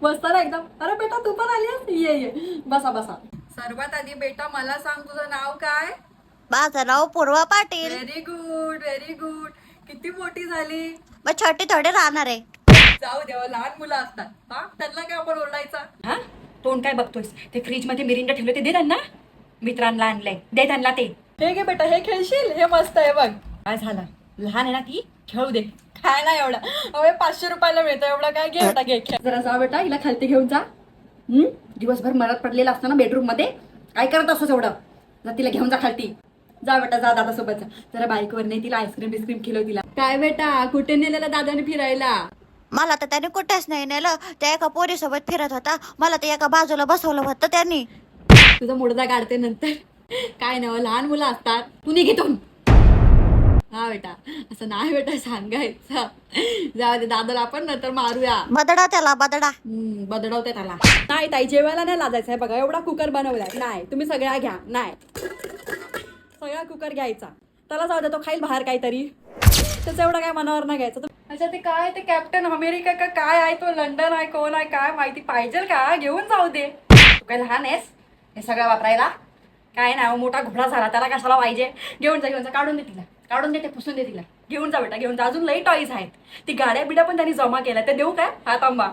बसता ना एकदम. अरे बेटा तू पण आली आहेस? ये ये बसा बसा. सर्वात आधी बेटा मला सांग तुझं नाव काय? माझं नाव Purva Patil. Very good very good. किती मोठी झाली? मग छोटी थोडी राहणार आहे. जाऊ देवा, लहान मुलं असतात हा, त्यांना काय आपण ओरडायचा? हा, तोंड काय बघतोयस? ते फ्रीज मध्ये मिरिंडा ठेवले ते दे त्यांना. मित्रांना आणलंय, दे त्यांना ते. हे घे बेटा, हे खेळशील? हे मस्त आहे बघ. काय झालं, लहान आहे ना ती, खेळू दे. काय नाही एवढा, अवे 500 रुपयाला मिळतं एवढा, काय घे बेटा घे खेळ. जरा जा बेटा, हिला खालती घेऊन जा. दिवसभर मरत पडलेला असताना बेडरूम मध्ये काय करत असतो एवढं? जा तिला घेऊन जा खालती. जा बेटा जा, दादा सोबत जा. जरा बाईकवर नाही, तिला आईस्क्रीम बिस्क्रीम खिलव तिला. काय बेटा, कुठे नेलेला दादाने फिरायला? मला तर त्याने कुठेच नाही नेलं. त्या एका पोरीसोबत फिरत होता, मला ते एका बाजूला बसवलं होतं त्यांनी. तुझा मुडदा काढते नंतर. काय नाही, लहान मुलं असतात. तू निघितून. हा बेटा, असं नाही बेटा सांगायचं. जाऊ दे, दादाला आपण नंतर मारूया. बदडा त्याला बदडा. बदडवते त्याला. नाही ताई, जेवायला नाही लाजायचं आहे. बघा एवढा कुकर बनवलाय. नाही तुम्ही सगळ्या घ्या. नाही, सगळा कुकर घ्यायचा. त्याला जाऊ दे, तो खाईल बाहेर काहीतरी. त्याचं एवढं काय मनावर नाही घ्यायचं. अच्छा, ते काय, ते कॅप्टन अमेरिका का काय आहे, तो लंडन आहे, कोण आहे काय माहिती, पाहिजे का? घेऊन जाऊ दे. तू काय लहान आहेस हे सगळं वापरायला? काय नाही, मोठा घोडा झाला, त्याला कशाला पाहिजे? घेऊन जा घेऊन जा, काढून दे तिला, काढून दे, ते पुसून दे तिला. घेऊन जा बेटा घेऊन जा. अजून लई टॉईज आहेत. ती गाड्या बिड्या पण त्यांनी जमा केल्या, ते देऊ काय? हा तांबा.